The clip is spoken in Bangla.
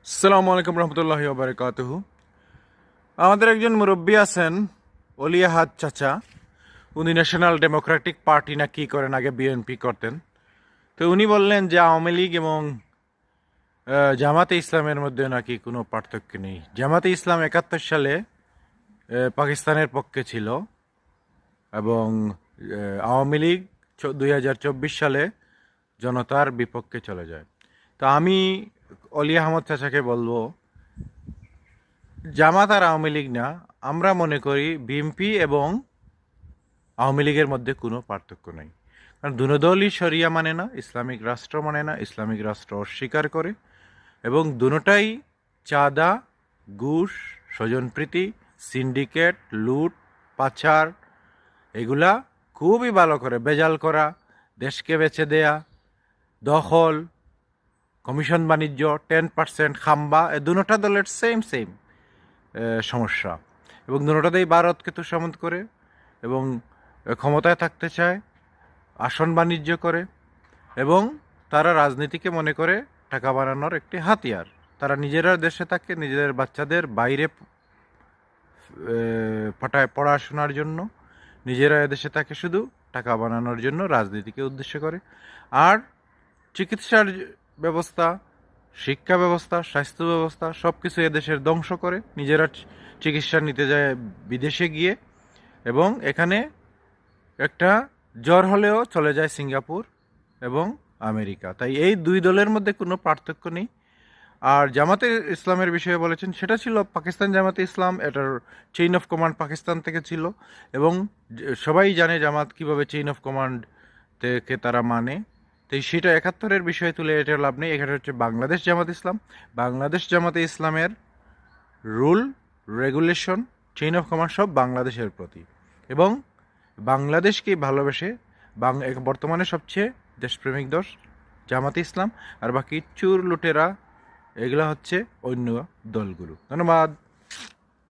আসসালামু আলাইকুম রহমতুল্লাহি ওয়া বারাকাতুহু। আমাদের একজন মুরব্বী আছেন, অলিয়াহাদ চাচা। উনি ন্যাশনাল ডেমোক্রেটিক পার্টি না কি করেন, আগে বিএনপি করতেন। তো উনি বললেন যে আওয়ামী লীগ এবং জামাতে ইসলামের মধ্যে নাকি কোনো পার্থক্য নেই। জামাতে ইসলাম 71 সালে পাকিস্তানের পক্ষে ছিল এবং আওয়ামী লীগ 2024 সালে জনতার বিপক্ষে চলে যায়। তো আমি অলি আহমদ চাচাকে বলবো, জামাত আর আওয়ামী লীগ না, আমরা মনে করি বিএনপি এবং আওয়ামী লীগের মধ্যে কোনো পার্থক্য নেই। কারণ দুনো দলই শরিয়া মানে না, ইসলামিক রাষ্ট্র মানে না, ইসলামিক রাষ্ট্র অস্বীকার করে এবং দুটোটাই চাঁদা, ঘুষ, স্বজনপ্রীতি, সিন্ডিকেট, লুট, পাচার এগুলা খুবই ভালো করে বেজাল করা, দেশকে বেচে দেয়া, দখল, কমিশন বাণিজ্য, 10% খাম্বা, এ দুটা দলের সেম সেম সমস্যা। এবং দুটোতেই ভারতকে তোষামত করে এবং ক্ষমতায় থাকতে চায়, আসন বাণিজ্য করে এবং তারা রাজনীতিকে মনে করে টাকা বানানোর একটি হাতিয়ার। তারা নিজেরা দেশে থাকে, নিজেদের বাচ্চাদের বাইরে পাঠায় পড়াশোনার জন্য, নিজেরা এদেশে থাকে শুধু টাকা বানানোর জন্য, রাজনীতিকে উদ্দেশ্য করে। আর চিকিৎসার ব্যবস্থা, শিক্ষা ব্যবস্থা, স্বাস্থ্য ব্যবস্থা সব কিছু এদেশের ধ্বংস করে, নিজেরা চিকিৎসা নিতে যায় বিদেশে গিয়ে এবং এখানে একটা জ্বর হলেও চলে যায় সিঙ্গাপুর এবং আমেরিকা। তাই এই দুই দলের মধ্যে কোনো পার্থক্য নেই। আর জামাতে ইসলামের বিষয়ে বলেছেন, সেটা ছিল পাকিস্তান জামাতে ইসলাম, এটার চেইন অফ কমান্ড পাকিস্তান থেকে ছিল এবং সবাই জানে জামাত কিভাবে চেইন অফ কমান্ড থেকে তারা মানে। তো সেটা 71-এর বিষয় তুলে এটা লাভ নেই। এখানে হচ্ছে বাংলাদেশ জামাত ইসলাম, বাংলাদেশ জামাতে ইসলামের rule regulation chain of command সব বাংলাদেশের প্রতি এবং বাংলাদেশকে ভালোবেসে বর্তমানে সবচেয়ে দেশপ্রেমিক দল জামাতে ইসলাম, আর বাকি চুর লুটেরা এগুলা হচ্ছে অন্য দলগুলো। ধন্যবাদ।